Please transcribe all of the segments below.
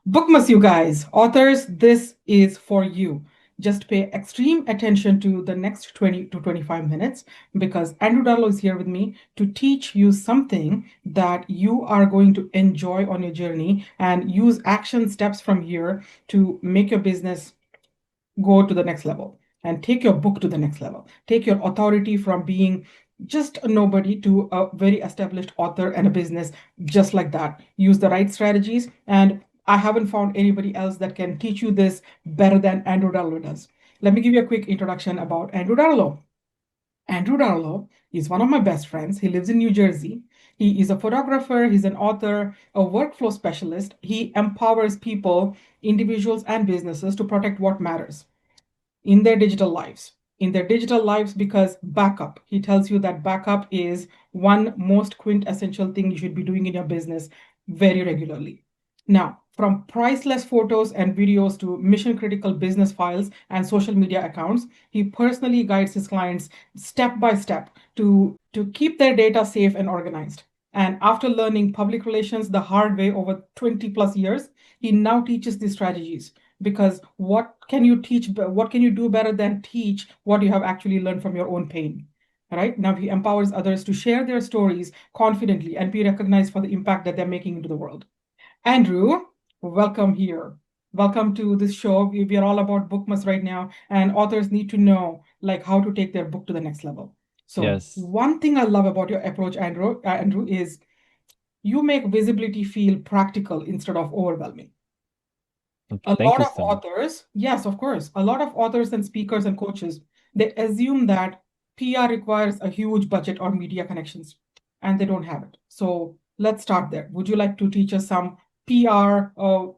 Bookmas, you guys, authors, this is for you. Just pay extreme attention to the next 20 to 25 minutes because Andrew Darlow is here with me to teach you something that you are going to enjoy on your journey and use action steps from here to make your business go to the next level and take your book to the next level. Take your authority from being just a nobody to a very established author and a business just like that. Use the right strategies, and I haven't found anybody else that can teach you this better than Andrew Darlow does. Let me give you a quick introduction about Andrew Darlow. Andrew Darlow is one of my best friends. He lives in New Jersey. He is a photographer, he's an author, a workflow specialist. He empowers people, individuals, and businesses to protect what matters in their digital lives. In their digital lives, because backup, he tells you that backup is one most quintessential thing you should be doing in your business very regularly. Now, from priceless photos and videos to mission critical business files and social media accounts, he personally guides his clients step by step to keep their data safe and organized. And after learning public relations the hard way over 20 plus years, he now teaches these strategies because what can you do better than teach what you have actually learned from your own pain, right? Now he empowers others to share their stories confidently and be recognized for the impact that they're making into the world. Andrew, welcome here. Welcome to this show. We are all about bookmas right now, and authors need to know like how to take their book to the next level. So Yes. one thing I love about your approach, Andrew, is you make visibility feel practical instead of overwhelming. A Thank lot you of so much. authors, yes, of course, a lot of authors and speakers and coaches, they assume that PR requires a huge budget or media connections, and they don't have it. So let's start there. Would you like to teach us some PR,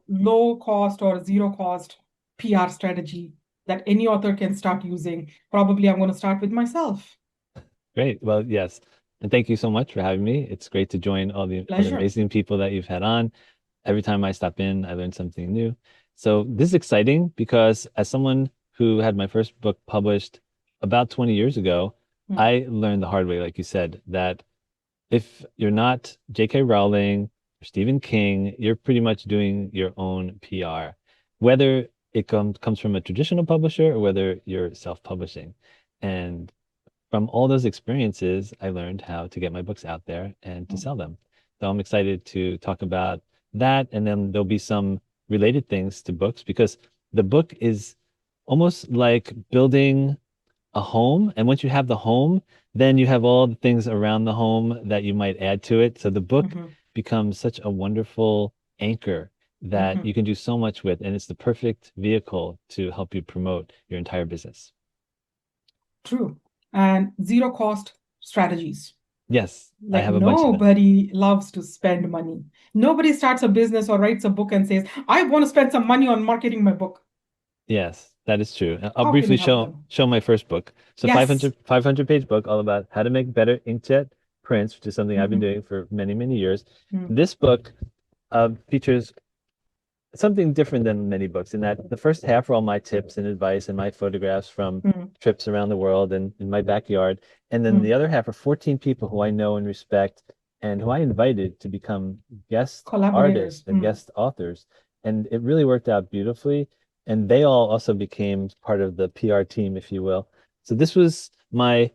low cost or zero cost PR strategy that any author can start using? Probably I'm going to start with myself. Great. Well, yes. And thank you so much for having me. It's great to join all the other Pleasure. amazing people that you've had on. Every time I stop in, I learn something new. So this is exciting because as someone who had my first book published about 20 years ago, Hmm. I learned the hard way, like you said, that if you're not J.K. Rowling or Stephen King, you're pretty much doing your own PR, whether it comes from a traditional publisher or whether you're self-publishing. And from all those experiences, I learned how to get my books out there and to sell them. So I'm excited to talk about that. And then there'll be some related things to books because the book is almost like building a home. And once you have the home, then you have all the things around the home that you might add to it. So the book Hmm. becomes such a wonderful anchor that Hmm. you can do so much with. And it's the perfect vehicle to help you promote your entire business. True. And zero cost strategies. Yes, I Like have a bunch of them. nobody loves to spend money. Nobody starts a business or writes a book and says, I want to spend some money on marketing my book. Yes, that is true. I'll How can briefly you help show them? show my first book. So Yes. 500 page book all about how to make better inkjet prints, which is something I've been Mhm. doing for many, many years. Mm. This book features something different than many books in that the first half are all my tips and advice and my photographs from Mm. trips around the world and in my backyard. And then the Mm. other half are 14 people who I know and respect and who I invited to become guest Collaborators. artists and Mm. guest authors. And it really worked out beautifully. And they all also became part of the PR team, if you will. So this was my,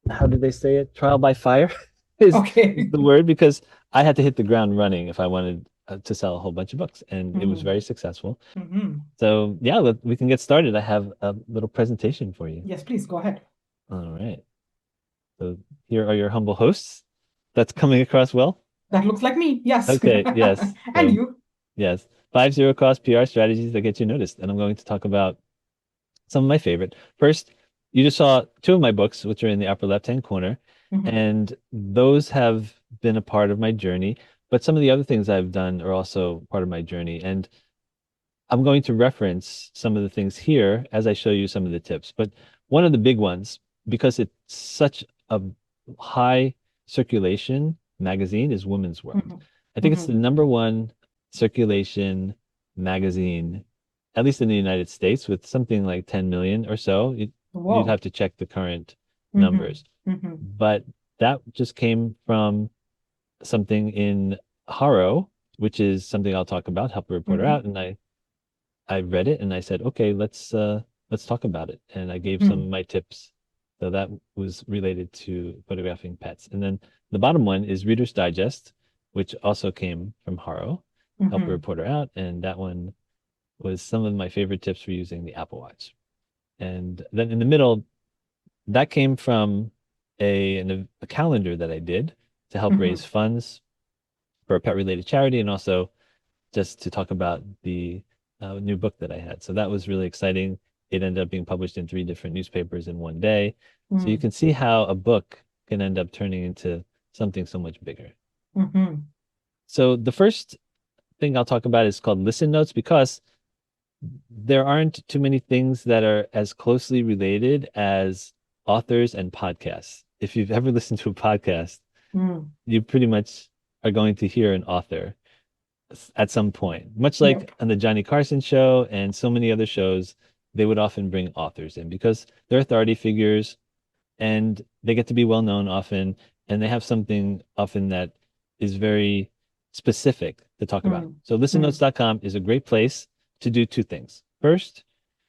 how did they say it? Trial by fire is Okay. the word because I had to hit the ground running if I wanted to sell a whole bunch of books, and it was Mhm. very successful. Mhm. So yeah, we can get started. I have a little presentation for you. Yes, please go ahead. All right. So here are your humble hosts. That's coming across well. That looks like me. Yes. Okay, yes. And So you. yes, five zero cost PR strategies that get you noticed, and I'm going to talk about some of my favorite. First, you just saw two of my books, which are in the upper left-hand corner, Mhm. and those have been a part of my journey. But some of the other things I've done are also part of my journey. And I'm going to reference some of the things here as I show you some of the tips. But one of the big ones, because it's such a high circulation magazine, is Women's World. Mhm. I think it's the Mhm. number one circulation magazine, at least in the United States, with something like 10 million or so. You'd Whoa. have to check the current Mhm. numbers. Mhm. But that just came from something in Haro. which is something I'll talk about, help a reporter Mm-hmm. out. And I read it and I said, okay, let's talk about it. And I gave some Mm-hmm. of my tips. So that was related to photographing pets. And then the bottom one is Reader's Digest, which also came from Haro, help a Mm-hmm. reporter out. And that one was some of my favorite tips for using the Apple Watch. And then in the middle, that came from a calendar that I did to help Mm-hmm. raise funds for a pet related charity and also just to talk about the new book that I had. So that was really exciting. It ended up being published in three different newspapers in one day. So you Mm-hmm. can see how a book can end up turning into something so much bigger. Mm-hmm. So the first thing I'll talk about is called listen notes because there aren't too many things that are as closely related as authors and podcasts. If you've ever listened to a podcast, Mm. you pretty much are going to hear an author at some point. Much like Yep. on the Johnny Carson show and so many other shows, they would often bring authors in because they're authority figures and they get to be well known often, and they have something often that is very specific to talk about. Mm. So Mm. listennotes.com is a great place to do two things. First,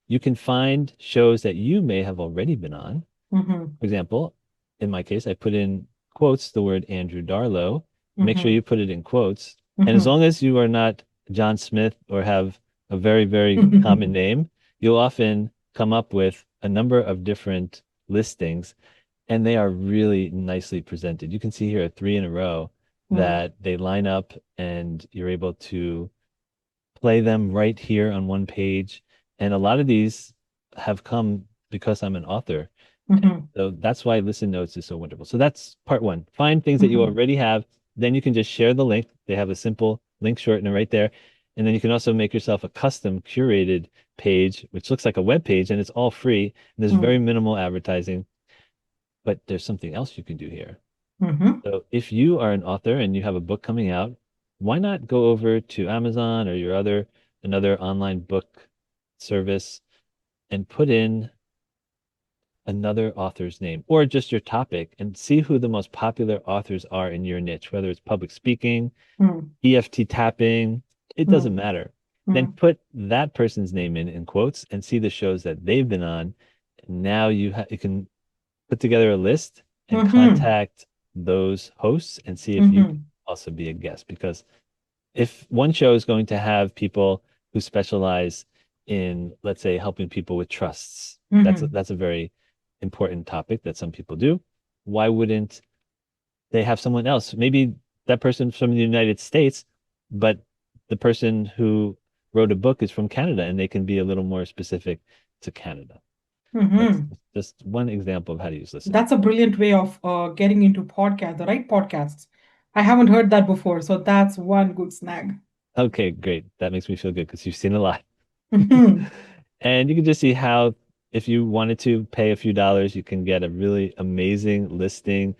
you can find shows that you may have already been on. Mm-hmm. For example, in my case, I put in quotes the word Andrew Darlow. Make sure Mm-hmm. you put it in quotes. And as Mm-hmm. long as you are not John Smith or have a very, very common name, you'll often come up with a number of different listings, and they are really nicely presented. You can see here three in a row Mm. that they line up, and you're able to play them right here on one page. And a lot of these have come because I'm an author. Mm-hmm. So that's why Listen Notes is so wonderful. So that's part one. Find things that you Mm-hmm. already have. Then you can just share the link. They have a simple link shortener right there. And then you can also make yourself a custom curated page, which looks like a web page and it's all free. And there's very Mm. minimal advertising, but there's something else you can do here. Mm-hmm. So if you are an author and you have a book coming out, why not go over to Amazon or your other another online book service and put in another author's name or just your topic and see who the most popular authors are in your niche, whether it's public speaking, Mm. EFT tapping, it doesn't Mm. matter. Then Mm. put that person's name in quotes and see the shows that they've been on. Now you can put together a list and Mm-hmm. contact those hosts and see if you can Mm-hmm. also be a guest because if one show is going to have people who specialize in, let's say, helping people with trusts, Mm-hmm. that's a very important topic that some people do. Why wouldn't they have someone else? Maybe that person's from the United States, but the person who wrote a book is from Canada and they can be a little more specific to Canada. That's Mm-hmm. just one example of how to use listen That's notes. a brilliant way of getting into podcast, the right podcasts. I haven't heard that before, so that's one good snag. Okay, great. That makes me feel good because you've seen a lot. Mm-hmm. And you can just see how, if you wanted to pay a few dollars, you can get a really amazing listing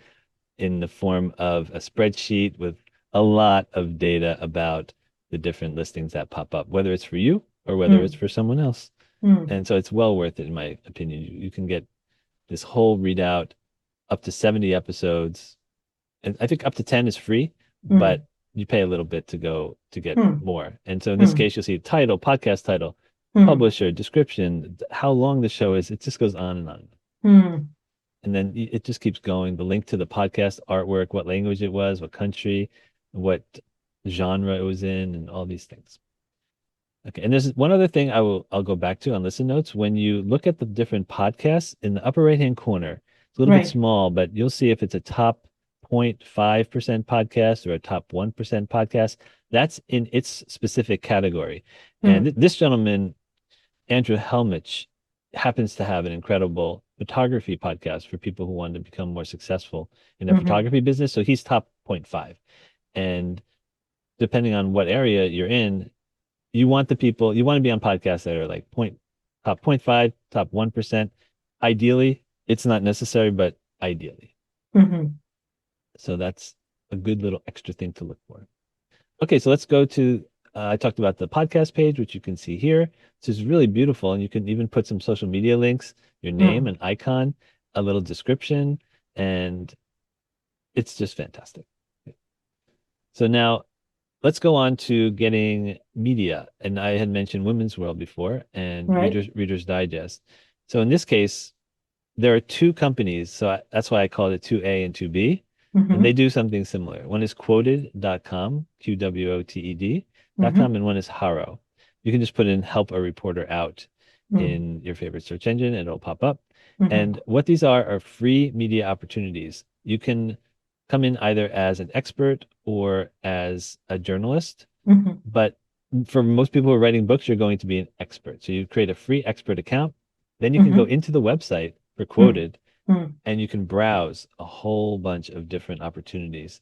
in the form of a spreadsheet with a lot of data about the different listings that pop up, whether it's for you or whether it's Mm. for someone else. Mm. And so it's well worth it, in my opinion. You can get this whole readout up to 70 episodes. And I think up to 10 is free, but Mm. you pay a little bit to go to get Mm. more. And so in this Mm. case, you'll see title, podcast title, Mm. publisher, description, how long the show is. It just goes on and on. Mm. And then it just keeps going. The link to the podcast artwork, what language it was, what country, what genre it was in, and all these things. Okay, and there's one other thing I'll go back to on listen notes. When you look at the different podcasts in the upper right hand corner, it's a little bit Right. small, but you'll see if it's a top 0.5% podcast or a top 1% podcast. That's in its specific category. And Mm. this gentleman, Andrew Helmich, happens to have an incredible photography podcast for people who want to become more successful in their Mm-hmm. photography business. So he's top 0.5. And depending on what area you're in, you want to be on podcasts that are like top 0.5, top 1%. Ideally, it's not necessary, but ideally. Mm-hmm. So that's a good little extra thing to look for. Okay, so let's go to I talked about the podcast page, which you can see here. This is really beautiful, and you can even put some social media links, your name, Mm. an icon, a little description, and it's just fantastic. So now let's go on to getting media. And I had mentioned Women's World before and Right? Reader's Digest. So in this case, there are two companies. So that's why I called it 2A and 2B. And they Mm-hmm. do something similar. One is quoted.com, quoted.com, Mm-hmm. and one is Haro. You can just put in help a reporter out Mm-hmm. in your favorite search engine, and it'll pop up. Mm-hmm. And what these are free media opportunities. You can come in either as an expert or as a journalist, Mm-hmm. but for most people who are writing books, you're going to be an expert. So you create a free expert account. Then you can go Mm-hmm. into the website for Mm-hmm. Quoted and you can browse a whole bunch of different opportunities.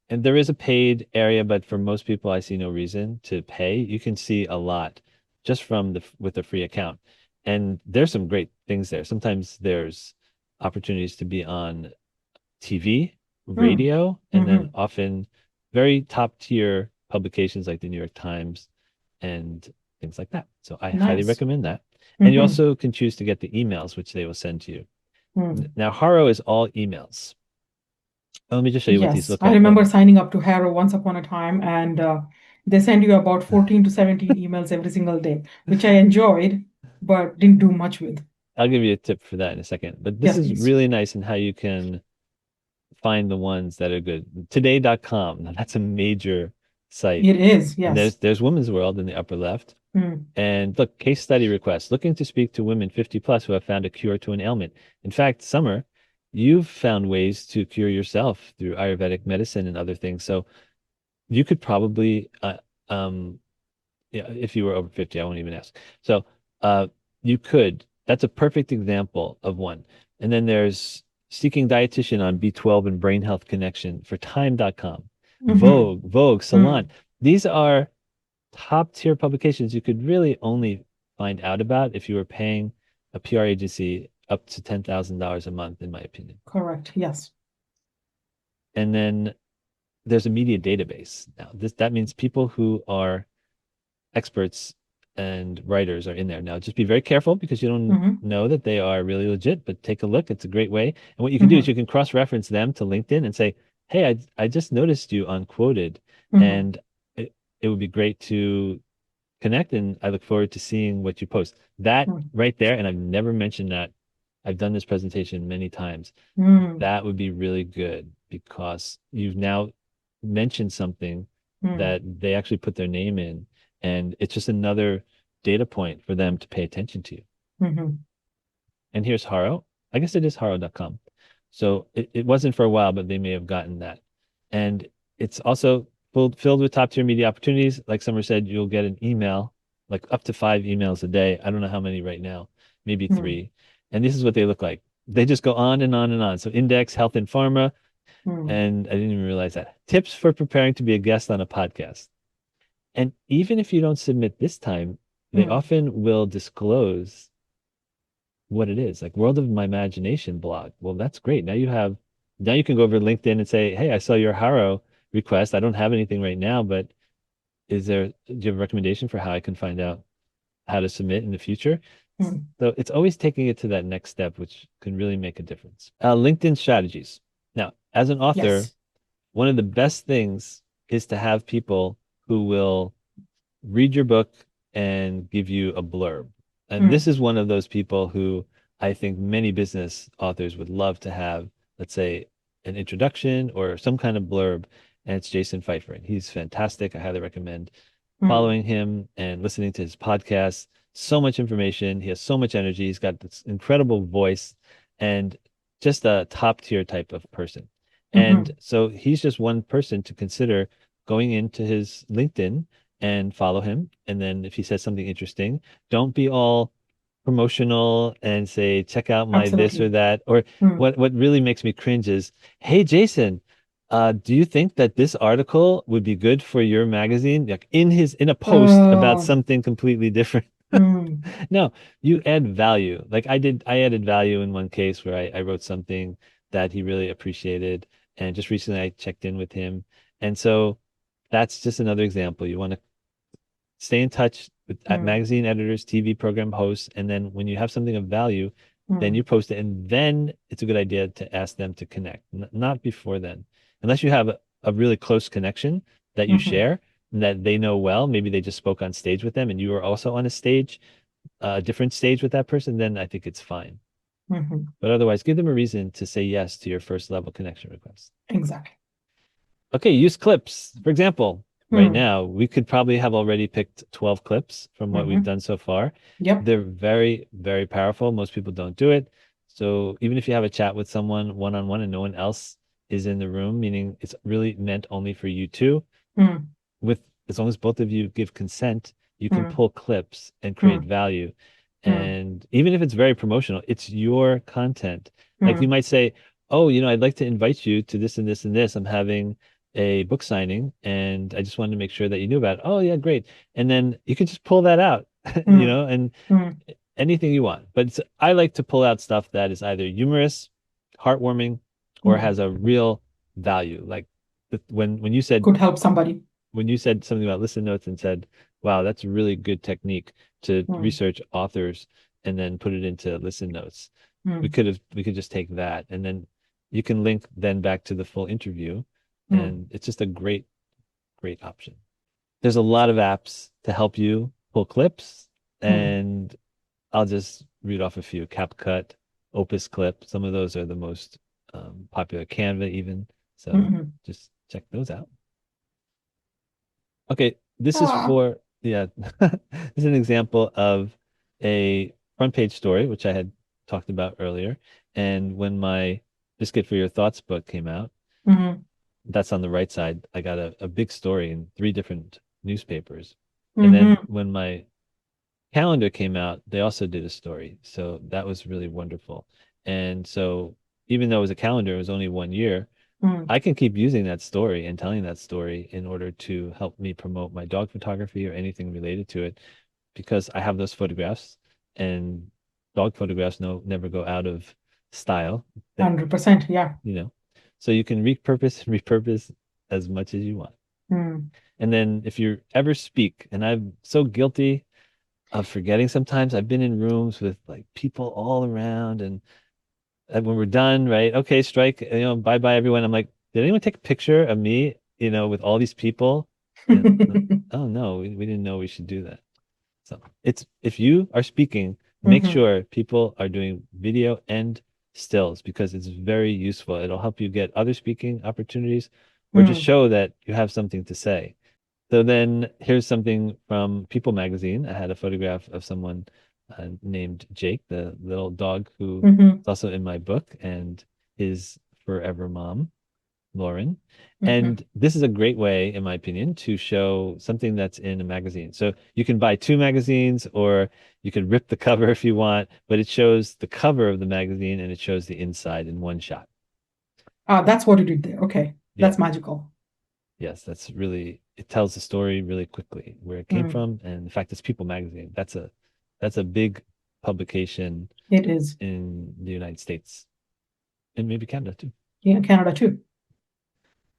And there is a paid area, but for most people, I see no reason to pay. You can see a lot just from the with a free account. And there's some great things there. Sometimes there's opportunities to be on TV, Mm-hmm. radio, and then Mm-hmm. often very top tier publications like the New York Times and things like that. So I highly Nice. recommend that. And you Mm-hmm. also can choose to get the emails, which they will send to you. Mm. Now, Haro is all emails. Let me just show you what these Yes, look I like. Oh, remember signing up to Harrow once upon a time, and they send you about 14 to 17 emails every single day, which I enjoyed, but didn't do much with. I'll give you a tip for that in a second. But this Yes, is please. really nice in how you can find the ones that are good. Today.com, now that's a major site. It is, And yes. there's Women's World in the upper left. Mm, And look, case study requests, looking to speak to women 50 plus who have found a cure to an ailment. In fact, Summer, you've found ways to cure yourself through Ayurvedic medicine and other things. So you could probably, yeah, if you were over 50, I won't even ask. So, uh, you could, that's a perfect example of one. And then there's Seeking Dietitian on B12 and Brain Health Connection for time.com, mm-hmm, Vogue, Salon. mm, These are top tier publications you could really only find out about if you were paying a PR agency up to $10,000 a month, in my opinion. correct, yes. And then there's a media database. Now, that means people who are experts and writers are in there. Now, just be very careful because you don't Mm-hmm, know that they are really legit, but take a look. It's a great way. And what you can do is mm-hmm, you can cross-reference them to LinkedIn and say, "Hey, I just noticed you on Quoted, mm-hmm, and it would be great to connect, and I look forward to seeing what you post." That right there, and I've never mentioned that. I've done this presentation many times. mm-hmm, That would be really good because you've now mentioned something mm-hmm, that they actually put their name in, and it's just another data point for them to pay attention to you. mm-hmm, And here's Haro. I guess it is haro.com. So it wasn't for a while, but they may have gotten that. And it's also filled with top tier media opportunities. Like Summer said, you'll get an email, like up to 5 emails a day. I don't know how many right now, maybe mm-hmm, three. And this is what they look like. They just go on and on and on. So index, health and pharma, mm-hmm, and I didn't even realize that. Tips for preparing to be a guest on a podcast. And even if you don't submit this time, they mm-hmm, often will disclose what it is, like World of My Imagination blog. Well, that's great. Now you can go over to LinkedIn and say, hey, I saw your Haro request. I don't have anything right now, but do you have a recommendation for how I can find out how to submit in the future? mm-hmm. So it's always taking it to that next step, which can really make a difference. LinkedIn strategies. Now, as an author, Yes. one of the best things is to have people who will read your book and give you a blurb. And this Mm, is one of those people who I think many business authors would love to have, let's say, an introduction or some kind of blurb. And it's Jason Pfeiffer. And he's fantastic. I highly recommend mm, following him and listening to his podcast. So much information. He has so much energy. He's got this incredible voice and just a top tier type of person. And mm-hmm, so he's just one person to consider going into his LinkedIn and follow him. And then if he says something interesting, don't be all promotional and say, check out my this or absolutely. that. Or Mm, what really makes me cringe is, hey, Jason, do you think that this article would be good for your magazine? Like in a post about uh, something completely different. mm, No, you add value. Like I added value in one case where I wrote something that he really appreciated. And just recently I checked in with him. And so that's just another example. You want to stay in touch with mm, magazine editors, TV program hosts, and then when you have something of value, then you mm, post it, and then it's a good idea to ask them to connect, not before then, unless you have a really close connection that you mm-hmm, share. that they know well, maybe they just spoke on stage with them and you were also on a stage, a different stage with that person, then I think it's fine. Hmm. But otherwise, give them a reason to say yes to your first level connection request. Exactly. Okay, use clips. For example, right Hmm. now, we could probably have already picked 12 clips from what we've Hmm. done so far. Yep. They're very, very powerful. Most people don't do it. So even if you have a chat with someone one-on-one and no one else is in the room, meaning it's really meant only for you two, Hmm. with as long as both of you give consent, you can Hmm. pull clips and create Hmm. value. Hmm. And even if it's very promotional, it's your content. Like you Hmm. might say, "Oh, I'd like to invite you to this and this and this. I'm having a book signing, and I just wanted to make sure that you knew about it." Oh, yeah, great. And then you can just pull that out, Hmm. and Hmm. anything you want. But I like to pull out stuff that is either humorous, heartwarming, or Hmm. has a real value. Like when you said Could help somebody. something about listen notes and said, wow, that's a really good technique to Hmm. research authors and then put it into listen notes. Hmm. We could just take that and then you can link then back to the full interview. Hmm. And it's just a great, great option. There's a lot of apps to help you pull clips, Hmm. and I'll just read off a few. CapCut, Opus Clip, some of those are the most popular, Canva even. So Hmm. just check those out. Okay, this is Ah. for, yeah, this is an example of a front page story, which I had talked about earlier. And when my Biscuit for Your Thoughts book came out, Hmm. that's on the right side. I got a big story in three different newspapers. And then Hmm. when my calendar came out, they also did a story. So that was really wonderful. And so even though it was a calendar, it was only 1 year. Hmm. I can keep using that story and telling that story in order to help me promote my dog photography or anything related to it because I have those photographs and dog photographs never go out of style. That 100%. Yeah. you know. So you can repurpose and repurpose as much as you want. Hmm. And then if you ever speak, and I'm so guilty of forgetting sometimes, I've been in rooms with like people all around and when we're done, right? Okay, strike, bye bye everyone. I'm like, did anyone take a picture of me, with all these people? And oh no, we didn't know we should do that. So it's if you are speaking, make Hmm. sure people are doing video and stills because it's very useful. It'll help you get other speaking opportunities or just Hmm. show that you have something to say. So then here's something from People magazine. I had a photograph of someone named Jake, the little dog who Hmm. is also in my book, and his forever mom, Lauren. Hmm. And this is a great way, in my opinion, to show something that's in a magazine. So you can buy two magazines or you can rip the cover if you want, but it shows the cover of the magazine and it shows the inside in one shot. Ah, that's what you did there. Okay. Yeah. That's magical. Yes, that's really it tells the story really quickly where it came Hmm. from and the fact it's People magazine. That's a big publication It is. in the United States and maybe Canada too. Yeah, Canada too.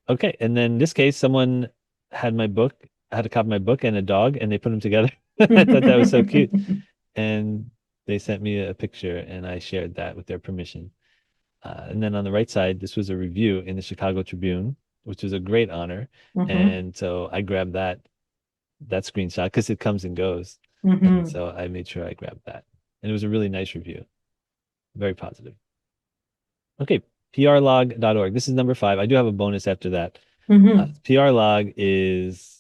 Okay, and then in this case, someone had my book, had a copy of my book and a dog, and they put them together. I thought that was so cute, and they sent me a picture, and I shared that with their permission. And then on the right side, this was a review in the Chicago Tribune, which was a great honor. Hmm. And so I grabbed that screenshot because it comes and goes. And Hmm. so I made sure I grabbed that. And it was a really nice review, very positive. Okay, prlog.org. This is number 5. I do have a bonus after that. Hmm. PRlog is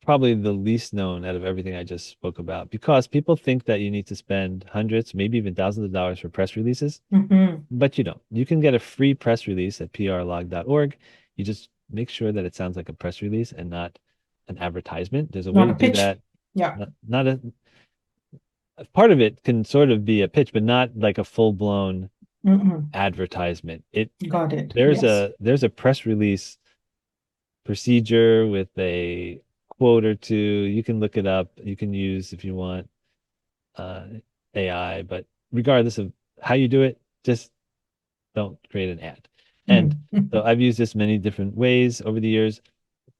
probably the least known out of everything I just spoke about because people think that you need to spend hundreds, maybe even thousands of dollars for press releases, Hmm. but you don't. You can get a free press release at prlog.org. You just make sure that it sounds like a press release and not an advertisement. There's a way Not to a do pitch. that. Yeah. Not a part of it can sort of be a pitch, but not like a full-blown Hmm. advertisement. It Got it. there's Yes. a press release procedure with a quote or two. You can look it up. You can use if you want uh, AI, but regardless of how you do it, just don't create an ad. And Mm. so I've used this many different ways over the years.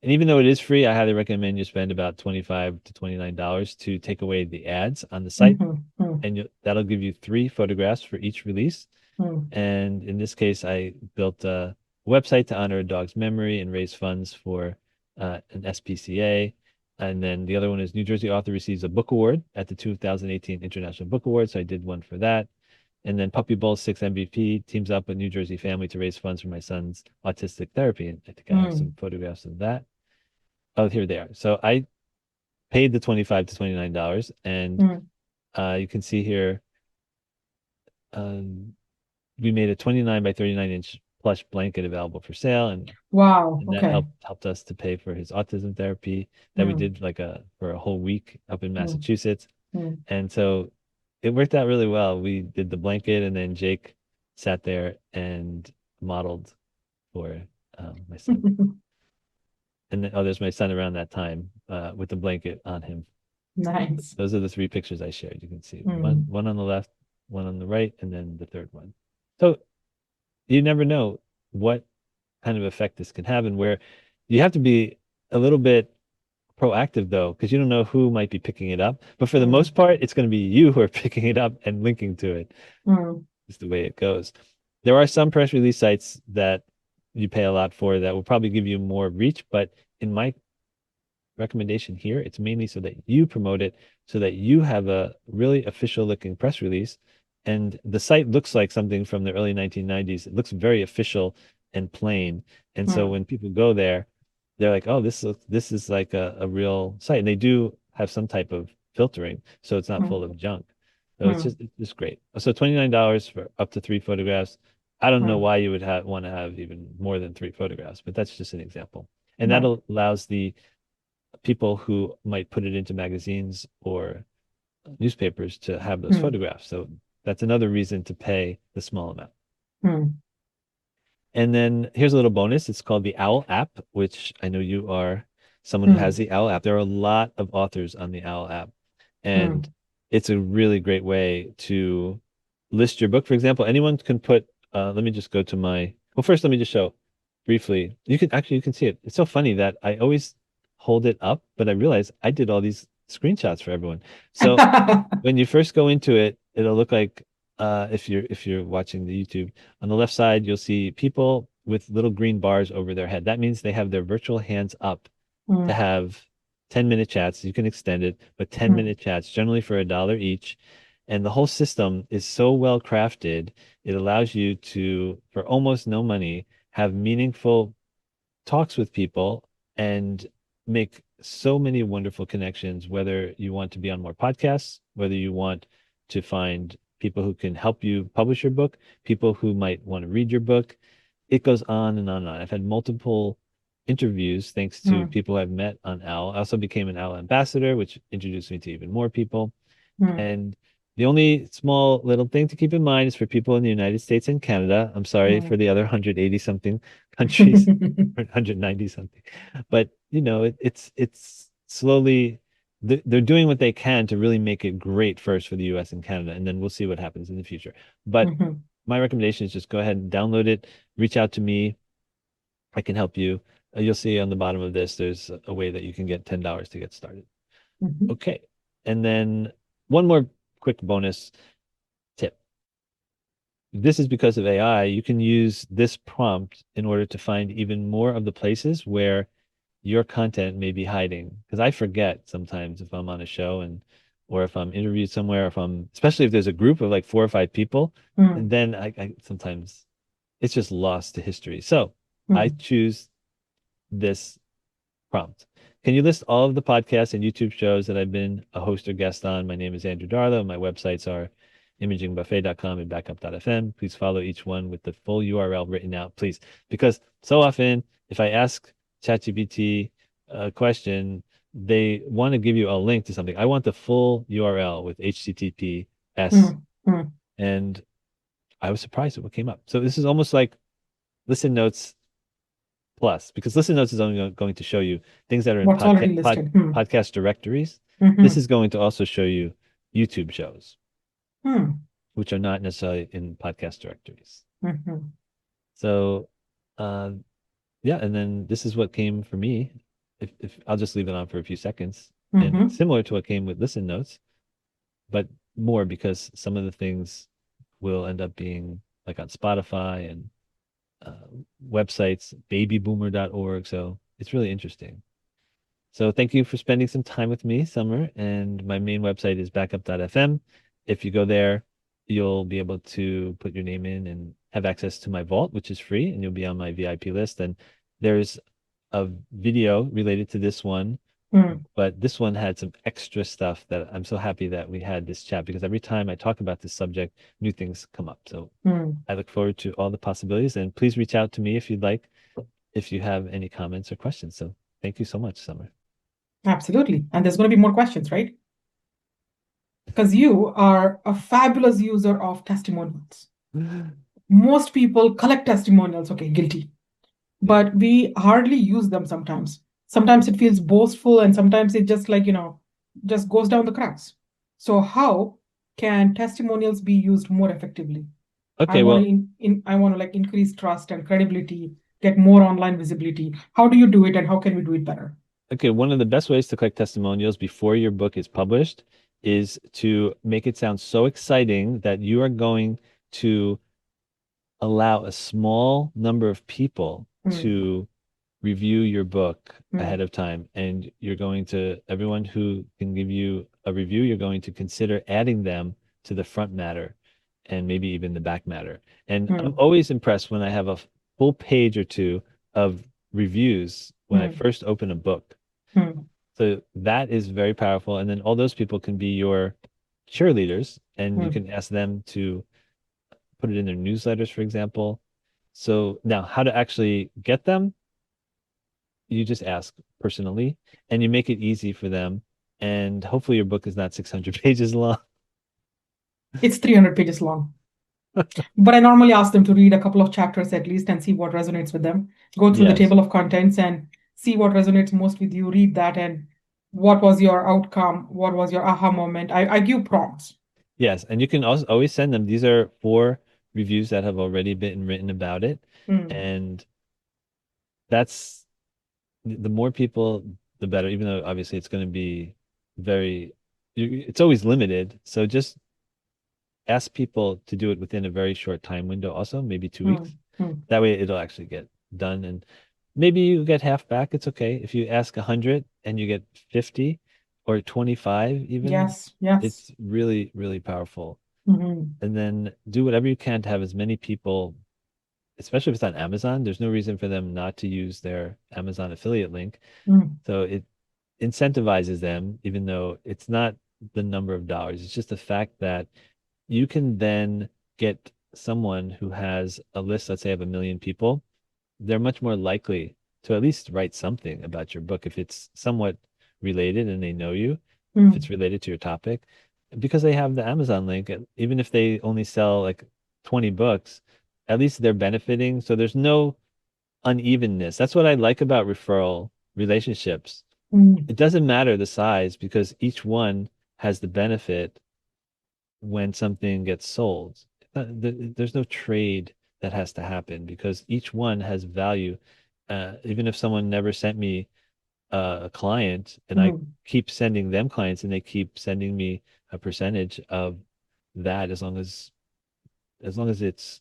And even though it is free, I highly recommend you spend about $25 to $29 to take away the ads on the site. Mhm, mm, And that'll give you 3 photographs for each release. mm, And in this case, I built a website to honor a dog's memory and raise funds for an SPCA. And then the other one is New Jersey author receives a book award at the 2018 International Book Award. So I did one for that. And then Puppy Bowl 6 MVP teams up with New Jersey family to raise funds for my son's autistic therapy. And I think I have some Mm, photographs of that. Oh, here they are. So I paid the 25 to $29, and mm. you can see here um, we made a 29 by 39-inch plush blanket available for sale, Wow. and that Okay. helped us to pay for his autism therapy that we Mm, did like a for a whole week up in mm, Massachusetts. mm. And so it worked out really well. We did the blanket, and then Jake sat there and modeled for my son. And then, oh, there's my son around that time with the blanket on him. Nice. Those are the three pictures I shared. You can see Mm, one on the left, one on the right, and then the third one. So you never know what kind of effect this can have, and where you have to be a little bit proactive though, because you don't know who might be picking it up. But for the mm, most part, it's going to be you who are picking it up and linking to it. mm, Is the way it goes. There are some press release sites that you pay a lot for that will probably give you more reach, but in my recommendation here, it's mainly so that you promote it, so that you have a really official looking press release. And the site looks like something from the early 1990s. It looks very official and plain. And so mm, when people go there, they're like, oh, this is like a real site. And they do have some type of filtering, so it's not mm, full of junk. So mm, it's just great. So $29 for up to three photographs. I don't know mm. why you would have want to have even more than three photographs, but that's just an example. And that Right. allows the people who might put it into magazines or newspapers to have those Mm, photographs. So that's another reason to pay the small amount. mm, And then here's a little bonus. It's called the Owl app, which I know you are someone who has mm, the Owl app. There are a lot of authors on the Owl app, and mm, it's a really great way to list your book. For example, anyone can put, let me just go to my, well, first, let me just show briefly. You can see it. It's so funny that I always hold it up, but I realize I did all these screenshots for everyone. So when you first go into it, it'll look like if you're watching the YouTube, on the left side, you'll see people with little green bars over their head. That means they have their virtual hands up to mm, have 10-minute chats. You can extend it, but 10 mm, minute chats, generally for $1 each. And the whole system is so well crafted, it allows you to, for almost no money, have meaningful talks with people and make so many wonderful connections, whether you want to be on more podcasts, whether you want to find people who can help you publish your book, people who might want to read your book. It goes on and on and on. I've had multiple interviews thanks to mm, people I've met on OWL. I also became an OWL ambassador, which introduced me to even more people. mm, And the only small little thing to keep in mind is for people in the United States and Canada. I'm sorry for mm. the other 180 something countries, 190 something. But it's slowly they're doing what they can to really make it great first for the US and Canada, and then we'll see what happens in the future. But Mhm, my recommendation is just go ahead and download it, reach out to me. I can help you. You'll see on the bottom of this, there's a way that you can get $10 to get started. mhm, Okay. And then one more quick bonus tip. This is because of AI. You can use this prompt in order to find even more of the places where your content may be hiding. Because I forget sometimes if I'm on a show and or if I'm interviewed somewhere, if I'm especially if there's a group of like four or five people, and mm, then I sometimes it's just lost to history. So I mm, choose this prompt. Can you list all of the podcasts and YouTube shows that I've been a host or guest on? My name is Andrew Darlow. My websites are imagingbuffet.com and backup.fm. Please follow each one with the full URL written out, please. Because so often, if I ask ChatGPT a question, they want to give you a link to something. I want the full URL with HTTPS. mm, mm. And I was surprised at what came up. So this is almost like Listen Notes Plus, because Listen Notes is only going to show you things that are in What's already listed? Mm, podcast directories. This mhm, is going to also show you YouTube shows, mm, which are not necessarily in podcast directories. mhm, So, uh, yeah, and then this is what came for me. If I'll just leave it on for a few seconds, and it's mhm, similar to what came with Listen Notes, but more because some of the things will end up being like on Spotify and uh, websites, babyboomer.org. So it's really interesting. So thank you for spending some time with me, Summer. And my main website is backup.fm. If you go there, you'll be able to put your name in and have access to my vault, which is free, and you'll be on my VIP list. And there's a video related to this one, Mm, but this one had some extra stuff that I'm so happy that we had this chat because every time I talk about this subject, new things come up. So mm. I look forward to all the possibilities, and please reach out to me if you'd like, if you have any comments or questions. So thank you so much, Summer. Absolutely. And there's going to be more questions, right? Because you are a fabulous user of testimonials. Most people collect testimonials. Okay, guilty. Yeah. But we hardly use them sometimes. Sometimes it feels boastful, and sometimes it just just goes down the cracks. So how can testimonials be used more effectively? I Okay, want to well, I want to like increase trust and credibility, get more online visibility. How do you do it, and how can we do it better? okay, one of the best ways to collect testimonials before your book is published is to make it sound so exciting that you are going to allow a small number of people Mm, to review your book mm, ahead of time. And you're going to, everyone who can give you a review, you're going to consider adding them to the front matter and maybe even the back matter. And I'm mm, always impressed when I have a full page or two of reviews when I mm, first open a book. mm, So that is very powerful. And then all those people can be your cheerleaders, and you mm. can ask them to put it in their newsletters, for example. So now, how to actually get them? You just ask personally, and you make it easy for them. And hopefully, your book is not 600 pages long. It's 300 pages long. But I normally ask them to read a couple of chapters at least and see what resonates with them. Go through the Yes, table of contents and see what resonates most with you. Read that and what was your outcome? What was your aha moment? I give prompts. yes, and you can also always send them. These are four reviews that have already been written about it, Mm, and that's the more people, the better. Even though obviously it's going to be very, it's always limited. So just ask people to do it within a very short time window, also maybe 2 weeks. mm, mm. That way it'll actually get done. And maybe you get half back. It's okay. If you ask 100 and you get 50 or 25 even, Yes, yes. it's really, really powerful. Mhm, And then do whatever you can to have as many people, especially if it's on Amazon. There's no reason for them not to use their Amazon affiliate link. mm, So it incentivizes them, even though it's not the number of dollars. It's just the fact that you can then get someone who has a list, let's say, of 1 million people. They're much more likely to at least write something about your book if it's somewhat related and they know you, if it's mm, related to your topic, because they have the Amazon link. Even if they only sell like 20 books, at least they're benefiting. So there's no unevenness. That's what I like about referral relationships. mm, It doesn't matter the size because each one has the benefit when something gets sold. There's no trade that has to happen because each one has value. Even if someone never sent me a client and I mm. keep sending them clients and they keep sending me a percentage of that as long as it's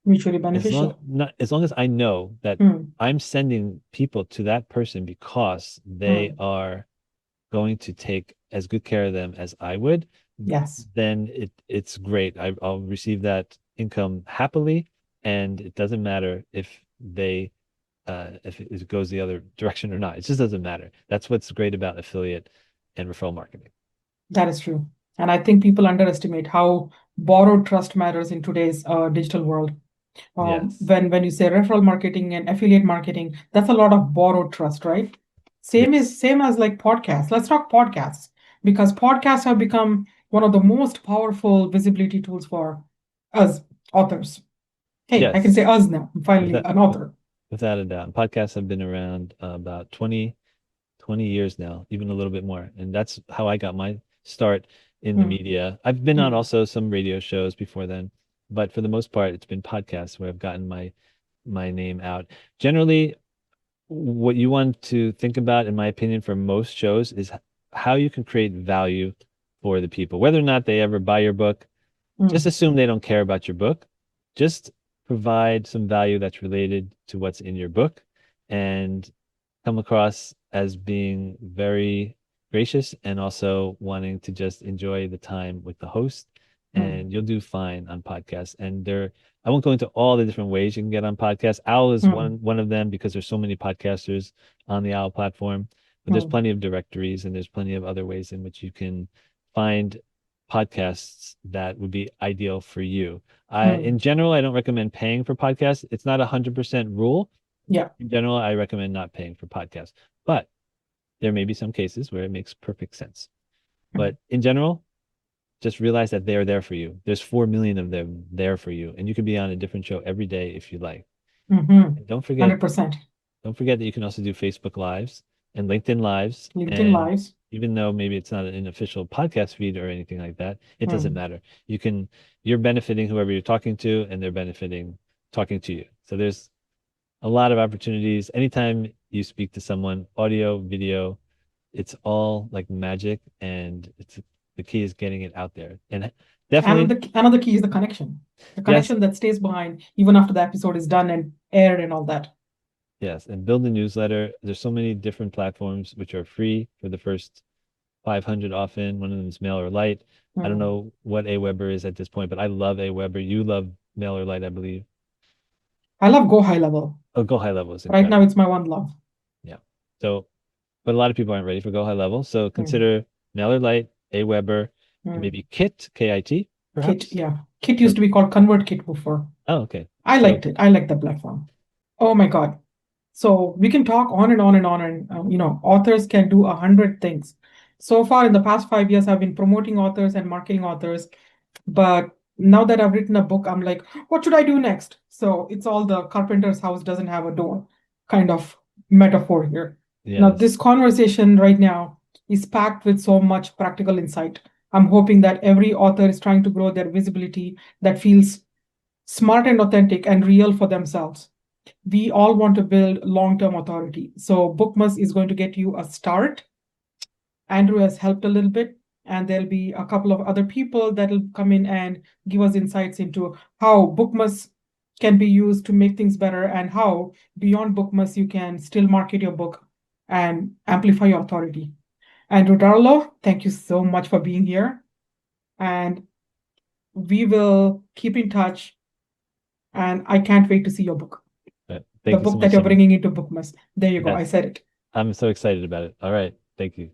Mutually as long beneficial. not as long as I know that Mm, I'm sending people to that person because they mm. are going to take as good care of them as I would, Yes, then it's great. I'll receive that income happily, and it doesn't matter if it goes the other direction or not. It just doesn't matter. That's what's great about affiliate and referral marketing. that is true. And I think people underestimate how borrowed trust matters in today's digital world. Yes. When you say referral marketing and affiliate marketing, that's a lot of borrowed trust, right? Yes. Same as like podcasts. Let's talk podcasts because podcasts have become one of the most powerful visibility tools for us authors. Hey, I can say Yes. us now. I'm finally Without an with- author. without a doubt. Podcasts have been around about 20 years now, even a little bit more. And that's how I got my start in the Hmm, media. I've been on hmm, also some radio shows before then, but for the most part, it's been podcasts where I've gotten my name out. Generally, what you want to think about, in my opinion, for most shows is how you can create value for the people. Whether or not they ever buy your book, just hmm, assume they don't care about your book. Just provide some value that's related to what's in your book and come across as being very gracious and also wanting to just enjoy the time with the host. Mm, And you'll do fine on podcasts. And I won't go into all the different ways you can get on podcasts. Owl is mm, one of them because there's so many podcasters on the Owl platform. But there's mm, plenty of directories and there's plenty of other ways in which you can find podcasts that would be ideal for you. In mm. general, I don't recommend paying for podcasts. It's not 100% rule. Yeah. In general, I recommend not paying for podcasts, but there may be some cases where it makes perfect sense. Mm, But in general, just realize that they are there for you. There's 4 million of them there for you, and you could be on a different show every day if you like. mm-hmm. And $100. don't forget that you can also do Facebook Lives and LinkedIn Lives. LinkedIn And Lives. even though maybe it's not an official podcast feed or anything like that, it doesn't Mm, matter. You're benefiting whoever you're talking to, and they're benefiting talking to you. So there's a lot of opportunities. Anytime you speak to someone, audio, video, it's all like magic, and the key is getting it out there. And And definitely, another key is the connection. The yes, connection that stays behind even after the episode is done and aired and all that. yes, and build a newsletter. There's so many different platforms which are free for the first 500 often. One of them is MailerLite. I don't Mm. know what Aweber is at this point, but I love Aweber. You love MailerLite, I believe. I love Go High Level. Oh, Go High Level is Right now, incredible. it's my one love. Yeah. So, but a lot of people aren't ready for Go High Level. So Mm, consider MailerLite, Aweber, and mm. maybe Kit, Kit, Kit, perhaps. yeah. Kit used So, to be called Convert Kit before. oh, okay. I So, liked it. I liked the platform. Oh my God. So we can talk on and on and on, and authors can do 100 things. So far, in the past 5 years, I've been promoting authors and marketing authors, but now that I've written a book, I'm like, what should I do next? So it's all the carpenter's house doesn't have a door kind of metaphor here. Now, yes. this conversation right now is packed with so much practical insight. I'm hoping that every author is trying to grow their visibility that feels smart and authentic and real for themselves. We all want to build long-term authority. So Bookmas is going to get you a start. Andrew has helped a little bit, and there'll be a couple of other people that'll come in and give us insights into how Bookmas can be used to make things better and how beyond Bookmas you can still market your book and amplify your authority. Andrew Darlow, thank you so much for being here. And we will keep in touch. And I can't wait to see your book, the Thank you so book that much, you're Summer. bringing into Bookmas. There you go. I Yes. said it. I'm so excited about it. All right. Thank you.